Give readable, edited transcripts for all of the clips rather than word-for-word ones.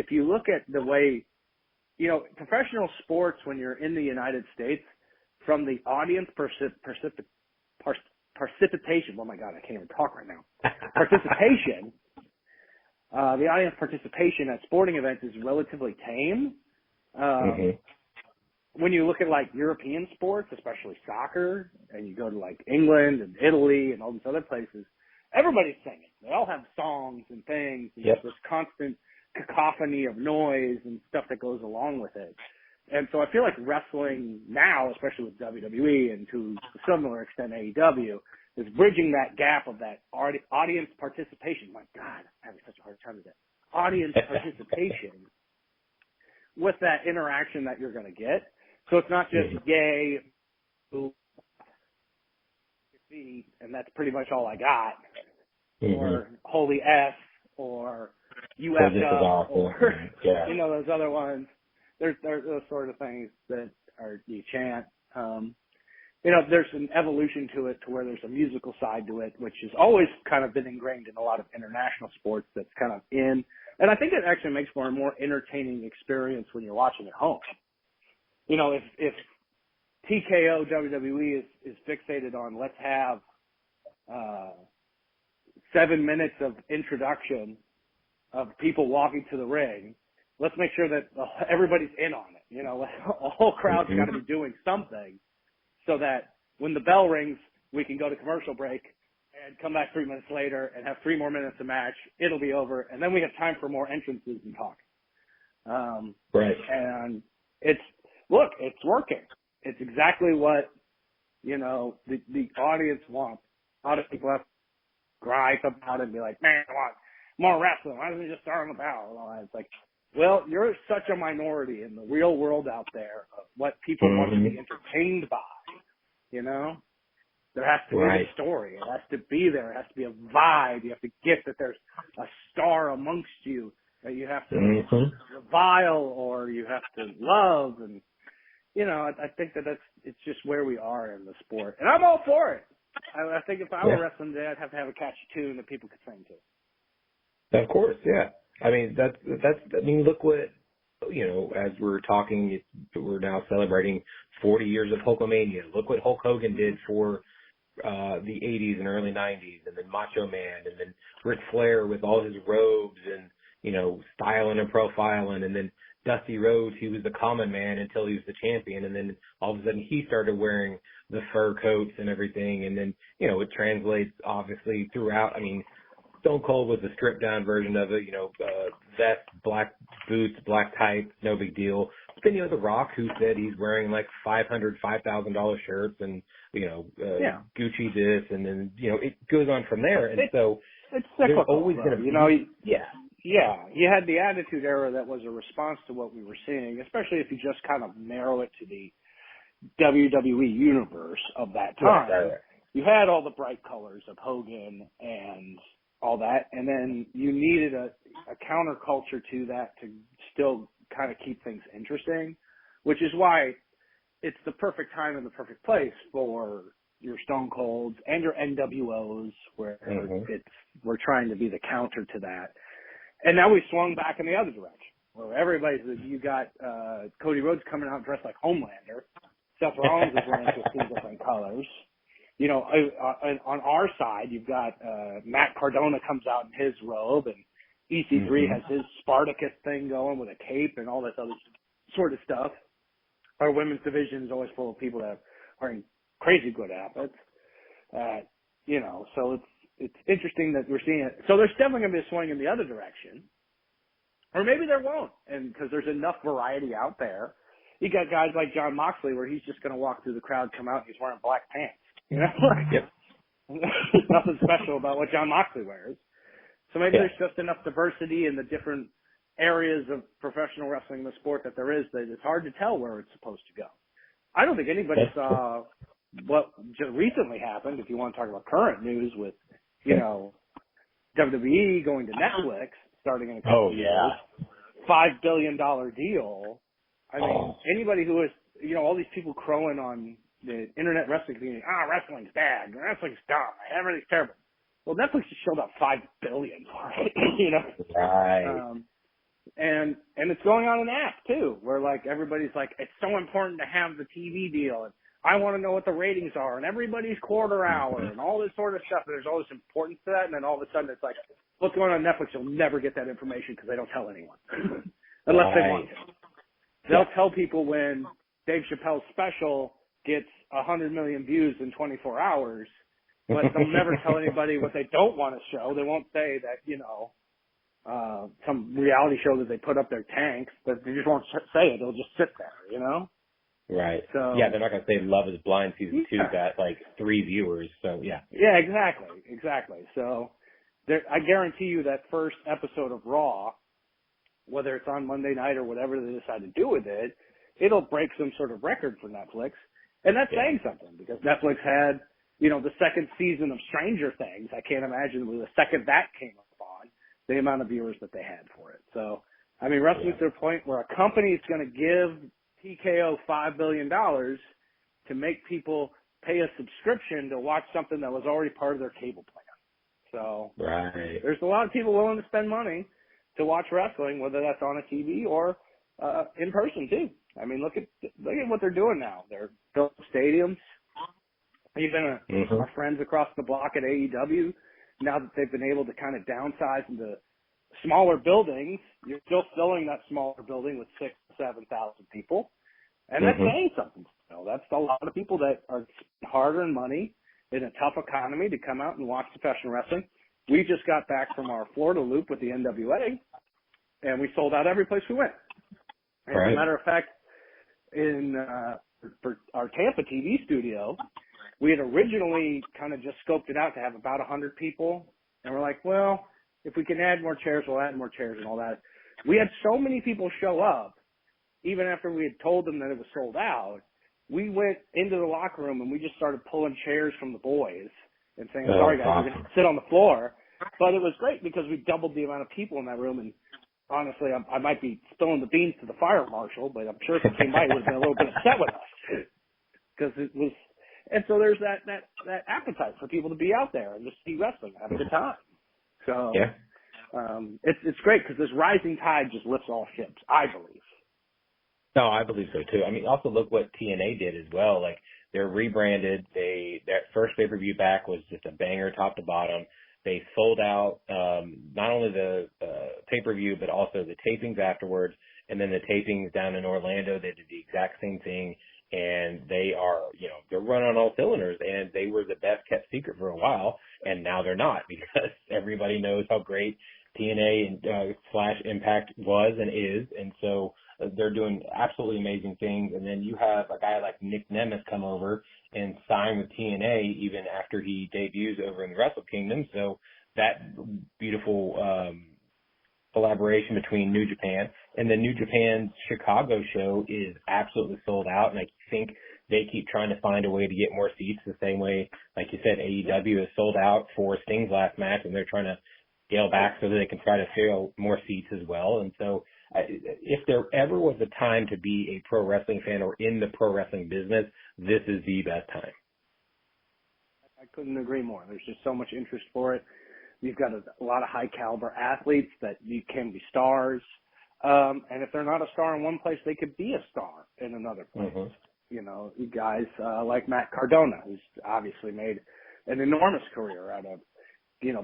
if you look at the way, professional sports when you're in the United States, from the audience precipitation. Oh my God, I can't even talk right now. Participation. The audience participation at sporting events is relatively tame. When you look at like European sports, especially soccer, and you go to like England and Italy and all these other places, everybody's singing. They all have songs and things. And there's this constant cacophony of noise and stuff that goes along with it. And so I feel like wrestling now, especially with WWE and to a similar extent AEW, is bridging that gap of that audience participation. My God, I'm having such a hard time with that. Audience participation with that interaction that you're going to get. So it's not just yay, ooh, and that's pretty much all I got, or holy S, or UFW, or those other ones. There's those sort of things that are you chant. There's an evolution to it to where there's a musical side to it, which has always kind of been ingrained in a lot of international sports. That's kind of in, and I think it actually makes for a more entertaining experience when you're watching at home. If TKO WWE is fixated on let's have 7 minutes of introduction of people walking to the ring, let's make sure that everybody's in on it. A whole crowd's got to be doing something so that when the bell rings, we can go to commercial break and come back 3 minutes later and have 3 more minutes of match. It'll be over, and then we have time for more entrances and talking. Right. And it's working. It's exactly what, the audience wants. A lot of people have gripe about it and be like, man, I want more wrestling. Why doesn't it just start on the bell? And all that. It's like, well, you're such a minority in the real world out there of what people want to be entertained by, There has to be a story. It has to be there. It has to be a vibe. You have to get that there's a star amongst you that you have to revile or you have to love. And, I think it's just where we are in the sport. And I'm all for it. I think if I were wrestling today, I'd have to have a catchy tune that people could sing to. Of course, yeah. I mean, look what, as we're talking, we're now celebrating 40 years of Hulkamania. Look what Hulk Hogan did for the 80s and early 90s, and then Macho Man, and then Ric Flair with all his robes and, styling and profiling, and then Dusty Rhodes, he was the common man until he was the champion, and then all of a sudden he started wearing the fur coats and everything, and then, it translates obviously throughout. I mean, Stone Cold was a stripped down version of it, vest, black boots, black tights, no big deal. But then, The Rock, who said he's wearing like $5,000 shirts and, Gucci this, and then, it goes on from there. And so it's cyclical, there's always going to be, Yeah, you had the Attitude Era that was a response to what we were seeing, especially if you just kind of narrow it to the WWE universe of that time. Right. You had all the bright colors of Hogan and all that, and then you needed a counterculture to that to still kind of keep things interesting, which is why it's the perfect time and the perfect place for your Stone Colds and your NWOs, where we're trying to be the counter to that. And now we swung back in the other direction, where you got Cody Rhodes coming out dressed like Homelander. Seth Rollins is wearing 15 different colors. On our side, you've got Matt Cardona comes out in his robe, and EC3 has his Spartacus thing going with a cape and all this other sort of stuff. Our women's division is always full of people that are in crazy good outfits. So it's interesting that we're seeing it. So there's definitely going to be a swing in the other direction. Or maybe there won't, and because there's enough variety out there. You got guys like Jon Moxley where he's just going to walk through the crowd, come out, and he's wearing black pants. There's nothing special about what Jon Moxley wears. So maybe there's just enough diversity in the different areas of professional wrestling in the sport that there is that it's hard to tell where it's supposed to go. I don't think anybody saw what just recently happened, if you want to talk about current news with, WWE going to Netflix starting in a couple of years. $5 billion deal. I mean, anybody who is, all these people crowing on the internet wrestling community, wrestling's bad, wrestling's dumb, everything's terrible. Well, Netflix just shelled out $5 billion for it, Right. And it's going on an app too, where like everybody's like, it's so important to have the TV deal, and I want to know what the ratings are, and everybody's quarter hour, and all this sort of stuff. And there's all this importance to that, and then all of a sudden it's like, what's going on Netflix? You'll never get that information because they don't tell anyone, unless they want to. They'll tell people when Dave Chappelle's special gets 100 million views in 24 hours, but they'll never tell anybody what they don't want to show. They won't say that, some reality show that they put up their tanks, but they just won't say it. They'll just sit there, Right. So, yeah, they're not going to say Love is Blind season 2 got like 3 viewers. So, yeah. Yeah, exactly. So I guarantee you that first episode of Raw, whether it's on Monday night or whatever they decide to do with it, it'll break some sort of record for Netflix. And that's saying something, because Netflix had, the second season of Stranger Things. I can't imagine the second that came up on, the amount of viewers that they had for it. So, I mean, wrestling's to a point where a company is going to give TKO $5 billion to make people pay a subscription to watch something that was already part of their cable plan. So there's a lot of people willing to spend money to watch wrestling, whether that's on a TV or in person too. I mean, look at what they're doing now. They're building stadiums. Even our friends across the block at AEW, now that they've been able to kind of downsize into smaller buildings, you're still filling that smaller building with 6,000 to 7,000 people. And that's saying something. That's a lot of people that are hard-earned money in a tough economy to come out and watch professional wrestling. We just got back from our Florida loop with the NWA, and we sold out every place we went. As a matter of fact, for our Tampa TV studio, we had originally kind of just scoped it out to have about 100 people, and we're like, well, if we can add more chairs, we'll add more chairs and all that. We had so many people show up, even after we had told them that it was sold out. We went into the locker room and we just started pulling chairs from the boys and saying, sorry guys, we're going to sit on the floor. But it was great because we doubled the amount of people in that room. And honestly, I might be spilling the beans to the fire marshal, but I'm sure if he came by, he would have been a little bit upset with us. Because it was, and so there's that appetite for people to be out there and just see wrestling and have a good time. So it's great because this rising tide just lifts all ships, I believe. No, I believe so too. I mean, also look what TNA did as well. Like, they're rebranded. That first pay-per-view back was just a banger top to bottom. They sold out not only the pay-per-view, but also the tapings afterwards. And then the tapings down in Orlando, they did the exact same thing. And they are, they're running on all cylinders. And they were the best kept secret for a while. And now they're not, because everybody knows how great TNA and / Impact was and is. And so they're doing absolutely amazing things. And then you have a guy like Nick Nemeth come over and sign with TNA even after he debuts over in the Wrestle Kingdom. So that beautiful collaboration between New Japan and the New Japan's Chicago show is absolutely sold out. And I think they keep trying to find a way to get more seats the same way, like you said, AEW is sold out for Sting's last match, and they're trying to scale back so that they can try to fill more seats as well. And so if there ever was a time to be a pro wrestling fan or in the pro wrestling business, this is the best time. I couldn't agree more. There's just so much interest for it. You've got a lot of high caliber athletes that you can be stars. And if they're not a star in one place, they could be a star in another place. You guys like Matt Cardona, who's obviously made an enormous career out of,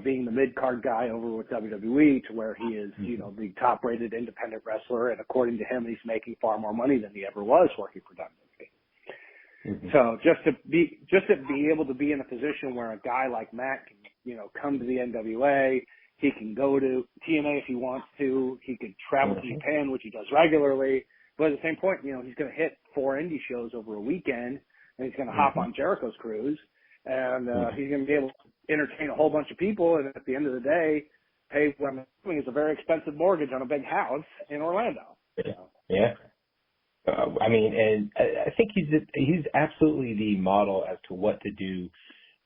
being the mid-card guy over with WWE to where he is, the top-rated independent wrestler. And according to him, he's making far more money than he ever was working for WWE. So just to be able to be in a position where a guy like Matt can, come to the NWA, he can go to TNA if he wants to, he could travel to Japan, which he does regularly. But at the same point, he's going to hit 4 indie shows over a weekend, and he's going to hop on Jericho's cruise, and he's going to be able to entertain a whole bunch of people, and at the end of the day, pay what I'm assuming is a very expensive mortgage on a big house in Orlando. Yeah. I mean, and I think he's absolutely the model as to what to do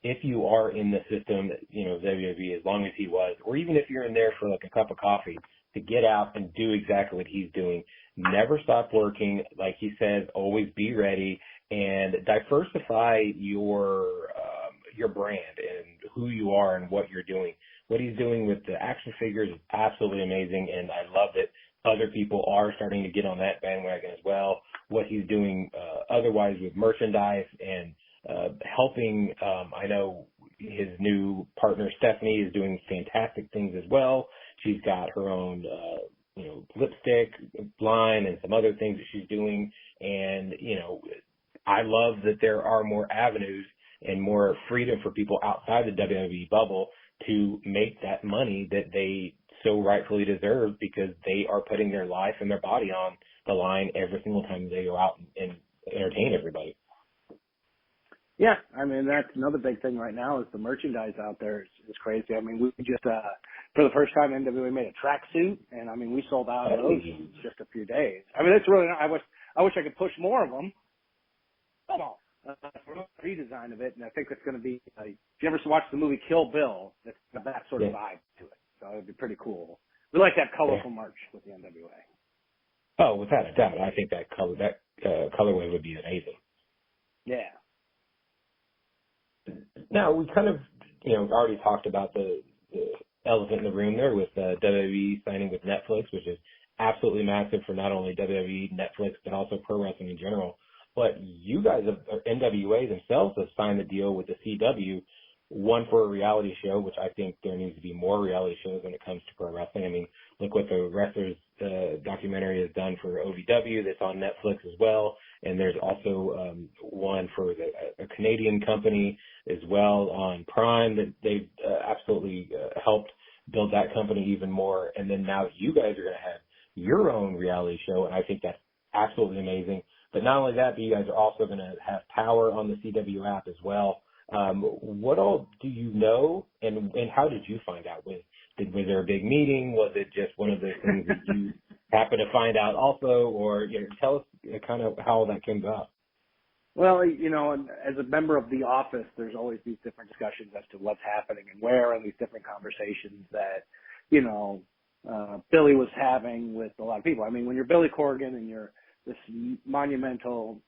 if you are in the system, WWE, as long as he was, or even if you're in there for like a cup of coffee, to get out and do exactly what he's doing. Never stop working. Like he says, always be ready and diversify your brand and who you are and what you're doing. What he's doing with the action figures is absolutely amazing, and I loved it other people are starting to get on that bandwagon as well. What he's doing otherwise with merchandise and helping, I know his new partner Stephanie is doing fantastic things as well. She's got her own, lipstick line and some other things that she's doing. And, I love that there are more avenues and more freedom for people outside the WWE bubble to make that money that they so rightfully deserve, because they are putting their life and their body on the line every single time they go out and entertain everybody. Yeah, I mean, that's another big thing right now is the merchandise out there is crazy. I mean, we just, for the first time, NWA made a tracksuit, and I mean, we sold out of those in just a few days. I mean, it's really, I wish I could push more of them. Come on. We're doing a redesign of it, and I think it's going to be, if you ever watch the movie Kill Bill, it's got that sort of vibe to it. So it'd be pretty cool. We like that colorful merch with the NWA. Oh, without a doubt. I think that colorway would be amazing. Yeah. Now, we kind of, already talked about the elephant in the room there with WWE signing with Netflix, which is absolutely massive for not only WWE, Netflix, but also pro wrestling in general. But you guys, NWA themselves, have signed the deal with the CW, one for a reality show, which I think there needs to be more reality shows when it comes to pro wrestling. I mean, look what the Wrestlers documentary has done for OVW that's on Netflix as well. And there's also one for a Canadian company as well on Prime that they've absolutely helped build that company even more. And then now you guys are going to have your own reality show, and I think that's absolutely amazing. But not only that, but you guys are also going to have Power on the CW app as well. What all do you know, and how did you find out? Was there a big meeting? Was it just one of those things that you happened to find out also? Or tell us kind of how that came about. Well, as a member of the office, there's always these different discussions as to what's happening and where, and these different conversations that, Billy was having with a lot of people. I mean, when you're Billy Corgan and you're this monumental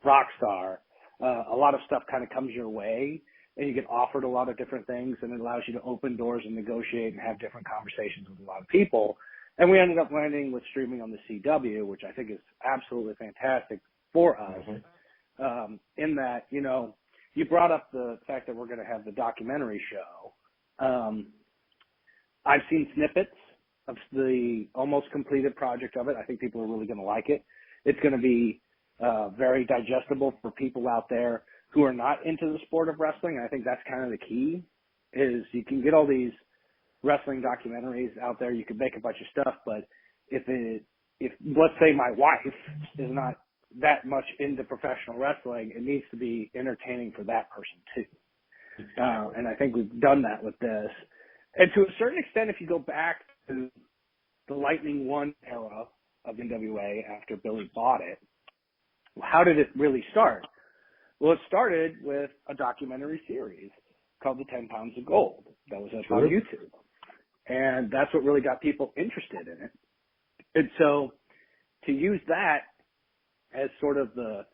rock star, a lot of stuff kind of comes your way, and you get offered a lot of different things, and it allows you to open doors and negotiate and have different conversations with a lot of people. And we ended up landing with streaming on the CW, which I think is absolutely fantastic for us. Mm-hmm. In that, you brought up the fact that we're going to have the documentary show. I've seen snippets of the almost completed project of it. I think people are really going to like it. It's going to be very digestible for people out there who are not into the sport of wrestling. I think that's kind of the key, is you can get all these wrestling documentaries out there. You can make a bunch of stuff, but if let's say my wife is not that much into professional wrestling, it needs to be entertaining for that person too. And I think we've done that with this. And to a certain extent, if you go back to the Lightning One era of NWA after Billy bought it, how did it really start? Well, it started with a documentary series called The 10 Pounds of Gold that was up on YouTube. And that's what really got people interested in it. And so to use that as sort of the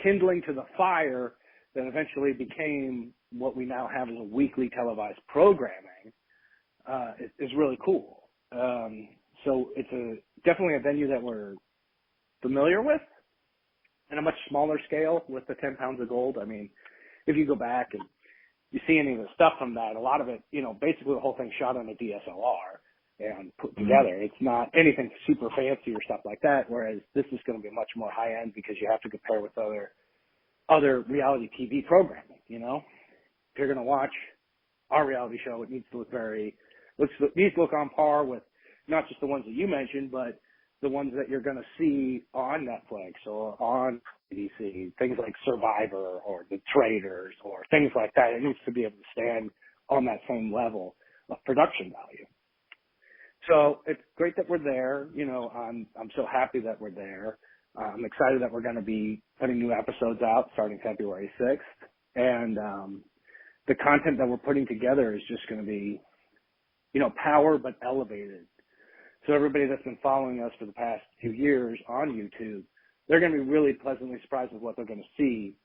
kindling to the fire that eventually became what we now have as a weekly televised programming is really cool. So it's definitely a venue that we're familiar with, in a much smaller scale with the 10 Pounds of Gold. I mean, if you go back and you see any of the stuff from that, a lot of it, basically the whole thing's shot on a DSLR and put together. It's not anything super fancy or stuff like that, whereas this is going to be much more high end because you have to compare with other reality TV programming, If you're going to watch our reality show, it needs to needs to look on par with not just the ones that you mentioned, but the ones that you're going to see on Netflix or on ABC, things like Survivor or The Traders or things like that. It needs to be able to stand on that same level of production value. So it's great that we're there. I'm so happy that we're there. I'm excited that we're going to be putting new episodes out starting February 6th. And the content that we're putting together is just going to be, power but elevated. So everybody that's been following us for the past few years on YouTube, they're going to be really pleasantly surprised with what they're going to see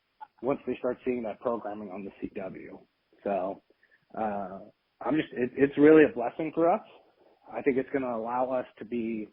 once they start seeing that programming on the CW. So it's really a blessing for us. I think it's going to allow us to be